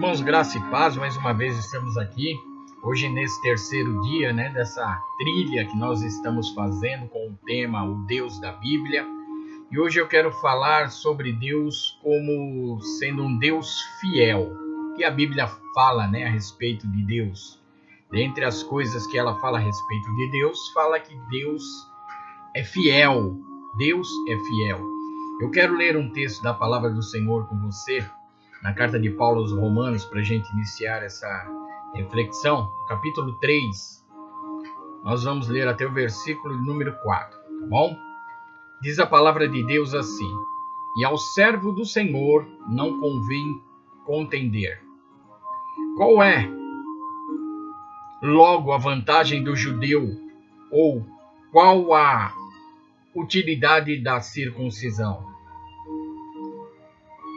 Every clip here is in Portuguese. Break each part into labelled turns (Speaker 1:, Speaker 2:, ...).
Speaker 1: Irmãos, graça e paz, mais uma vez estamos aqui, hoje nesse terceiro dia, dessa trilha que nós estamos fazendo com o tema O Deus da Bíblia. E hoje eu quero falar sobre Deus como sendo um Deus fiel. O que a Bíblia fala, a respeito de Deus? Dentre as coisas que ela fala a respeito de Deus, fala que Deus é fiel. Deus é fiel. Eu quero ler um texto da palavra do Senhor com você, na carta de Paulo aos Romanos, para a gente iniciar essa reflexão, capítulo 3. Nós vamos ler até o versículo número 4, tá bom? Diz a palavra de Deus assim: E ao servo do Senhor não convém contender. Qual é, logo, a vantagem do judeu? Ou qual a utilidade da circuncisão?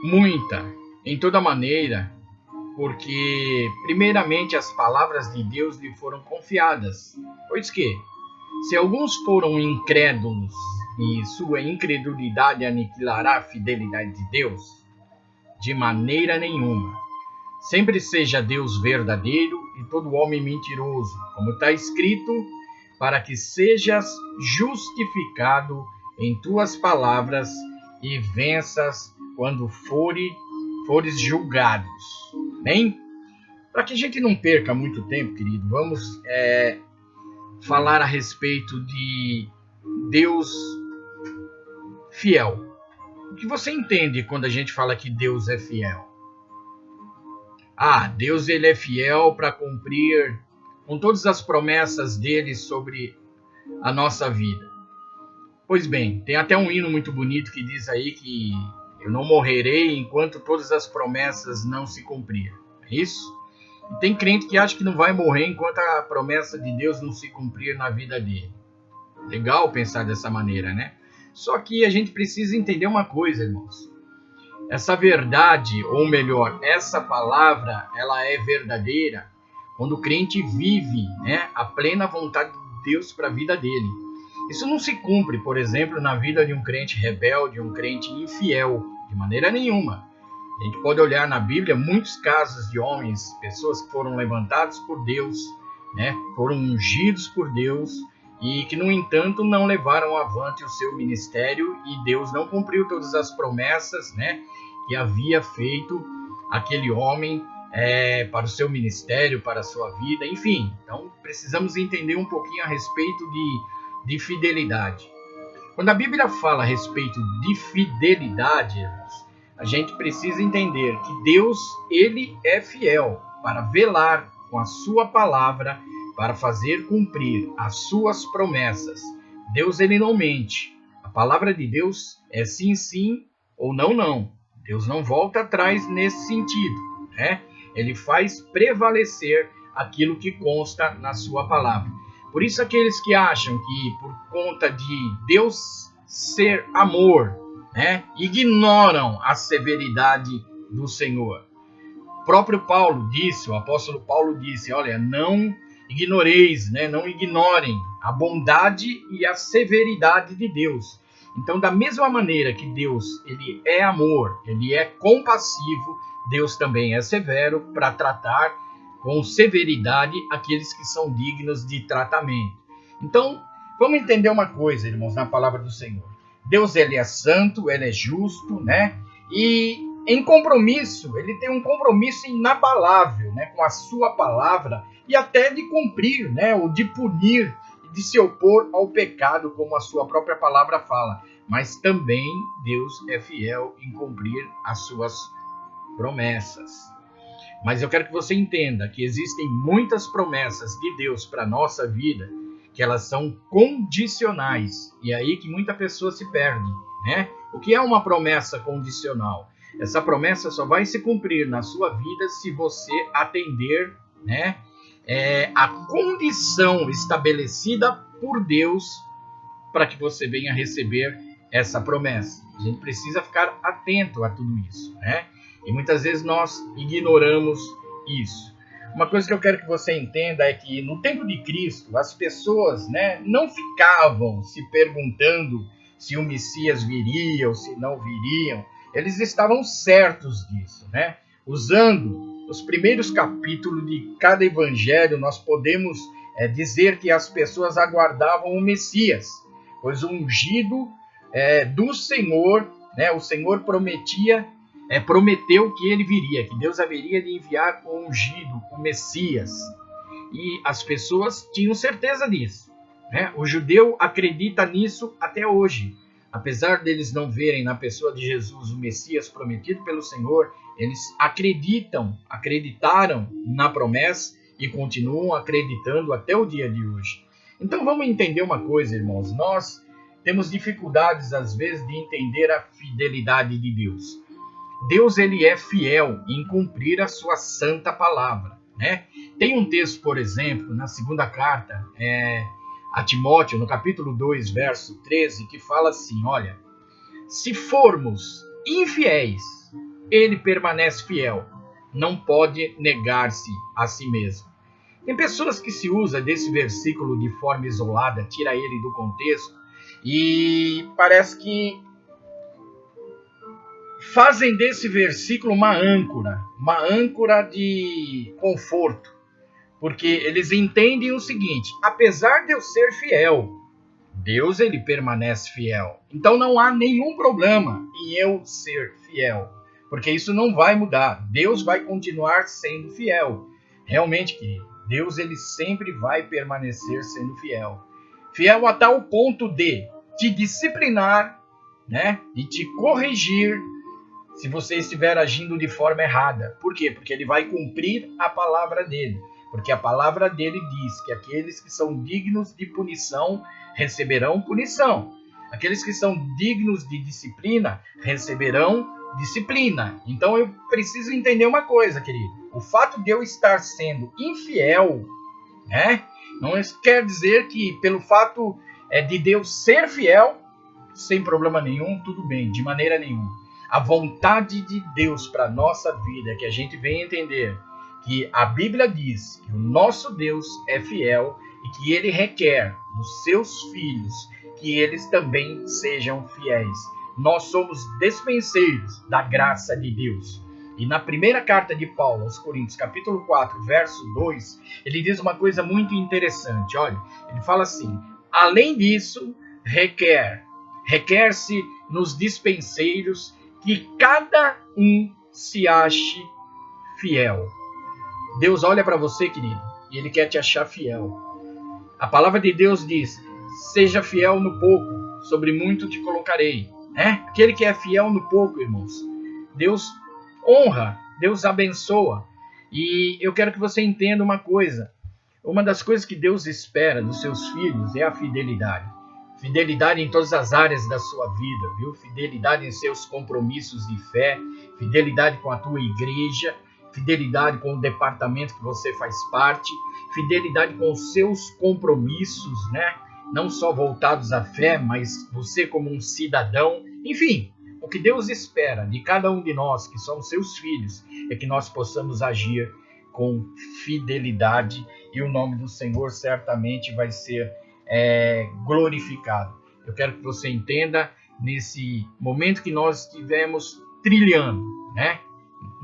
Speaker 1: Muita, em toda maneira, porque, primeiramente, as palavras de Deus lhe foram confiadas. Pois que, se alguns foram incrédulos e sua incredulidade aniquilará a fidelidade de Deus, de maneira nenhuma. Sempre seja Deus verdadeiro e todo homem mentiroso, como está escrito, para que sejas justificado em tuas palavras e venças quando fores julgados. Bem, para que a gente não perca muito tempo, querido, vamos falar a respeito de Deus fiel. O que você entende quando a gente fala que Deus é fiel? Deus ele é fiel para cumprir com todas as promessas dele sobre a nossa vida. Pois bem, tem até um hino muito bonito que diz aí que eu não morrerei enquanto todas as promessas não se cumprirem. É isso? E tem crente que acha que não vai morrer enquanto a promessa de Deus não se cumprir na vida dele. Legal pensar dessa maneira, né? Só que a gente precisa entender uma coisa, irmãos. Essa verdade, ou melhor, essa palavra, ela é verdadeira quando o crente vive, a plena vontade de Deus para a vida dele. Isso não se cumpre, por exemplo, na vida de um crente rebelde, um crente infiel, de maneira nenhuma. A gente pode olhar na Bíblia muitos casos de homens, pessoas que foram levantados por Deus, foram ungidos por Deus e que, no entanto, não levaram avante o seu ministério e Deus não cumpriu todas as promessas, que havia feito aquele homem para o seu ministério, para a sua vida, enfim. Então, precisamos entender um pouquinho a respeito de fidelidade. Quando a Bíblia fala a respeito de fidelidade, a gente precisa entender que Deus, ele é fiel para velar com a sua palavra, para fazer cumprir as suas promessas. Deus, ele não mente. A palavra de Deus é sim, sim ou não, não. Deus não volta atrás nesse sentido, Ele faz prevalecer aquilo que consta na sua palavra. Por isso, aqueles que acham que, por conta de Deus ser amor, ignoram a severidade do Senhor. O próprio Paulo disse, o apóstolo Paulo disse, olha, não ignoreis, não ignorem a bondade e a severidade de Deus. Então, da mesma maneira que Deus ele é amor, ele é compassivo, Deus também é severo para tratar com severidade aqueles que são dignos de tratamento. Então, vamos entender uma coisa, irmãos, na palavra do Senhor. Deus, ele é santo, ele é justo, E em compromisso, ele tem um compromisso inabalável, com a sua palavra e até de cumprir, ou de punir, de se opor ao pecado, como a sua própria palavra fala. Mas também Deus é fiel em cumprir as suas promessas. Mas eu quero que você entenda que existem muitas promessas de Deus para a nossa vida, que elas são condicionais. E é aí que muita pessoa se perde, O que é uma promessa condicional? Essa promessa só vai se cumprir na sua vida se você atender, a condição estabelecida por Deus para que você venha receber essa promessa. A gente precisa ficar atento a tudo isso, E muitas vezes nós ignoramos isso. Uma coisa que eu quero que você entenda é que no tempo de Cristo, as pessoas, não ficavam se perguntando se o Messias viria ou se não viriam. Eles estavam certos disso, usando nos primeiros capítulos de cada evangelho, nós podemos dizer que as pessoas aguardavam o Messias, pois o ungido do Senhor, né, o Senhor prometeu que ele viria, que Deus haveria de enviar o ungido, o Messias. E as pessoas tinham certeza disso, né? O judeu acredita nisso até hoje. Apesar deles não verem na pessoa de Jesus o Messias prometido pelo Senhor, eles acreditaram na promessa e continuam acreditando até o dia de hoje. Então vamos entender uma coisa, irmãos. Nós temos dificuldades às vezes de entender a fidelidade de Deus. Deus, ele é fiel em cumprir a sua santa palavra, né? Tem um texto, por exemplo, na segunda carta a Timóteo, no capítulo 2, verso 13, que fala assim, olha, se formos infiéis, ele permanece fiel, não pode negar-se a si mesmo. Tem pessoas que se usam desse versículo de forma isolada, tira ele do contexto, e parece que fazem desse versículo uma âncora de conforto. Porque eles entendem o seguinte, apesar de eu ser fiel, Deus, ele permanece fiel. Então não há nenhum problema em eu ser fiel, porque isso não vai mudar. Deus vai continuar sendo fiel. Realmente, querido, Deus, ele sempre vai permanecer sendo fiel. Fiel a tal ponto de te disciplinar, né? De te corrigir se você estiver agindo de forma errada. Por quê? Porque ele vai cumprir a palavra dele. Porque a palavra dele diz que aqueles que são dignos de punição receberão punição. Aqueles que são dignos de disciplina receberão disciplina. Então eu preciso entender uma coisa, querido. O fato de eu estar sendo infiel, né, não quer dizer que pelo fato de Deus ser fiel, sem problema nenhum, tudo bem, de maneira nenhuma. A vontade de Deus para a nossa vida é que a gente venha entender que a Bíblia diz que o nosso Deus é fiel e que ele requer dos seus filhos que eles também sejam fiéis. Nós somos dispenseiros da graça de Deus. E na primeira carta de Paulo aos Coríntios, capítulo 4, verso 2, ele diz uma coisa muito interessante. Olha, ele fala assim, além disso, requer-se nos dispenseiros que cada um se ache fiel. Deus olha para você, querido, e ele quer te achar fiel. A palavra de Deus diz, seja fiel no pouco, sobre muito te colocarei. Aquele que é fiel no pouco, irmãos, Deus honra, Deus abençoa. E eu quero que você entenda uma coisa. Uma das coisas que Deus espera dos seus filhos é a fidelidade. Fidelidade em todas as áreas da sua vida, viu? Fidelidade em seus compromissos de fé, fidelidade com a tua igreja, fidelidade com o departamento que você faz parte, fidelidade com os seus compromissos, né? Não só voltados à fé, mas você como um cidadão. Enfim, o que Deus espera de cada um de nós, que somos seus filhos, é que nós possamos agir com fidelidade e o nome do Senhor certamente vai ser glorificado. Eu quero que você entenda nesse momento que nós estivemos trilhando, né?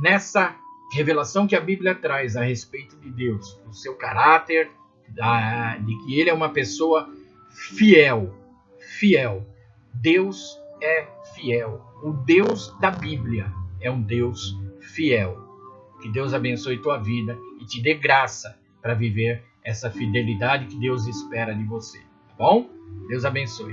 Speaker 1: Nessa revelação que a Bíblia traz a respeito de Deus, do seu caráter, de que ele é uma pessoa fiel. Deus é fiel. O Deus da Bíblia é um Deus fiel. Que Deus abençoe tua vida e te dê graça para viver essa fidelidade que Deus espera de você. Tá bom? Deus abençoe.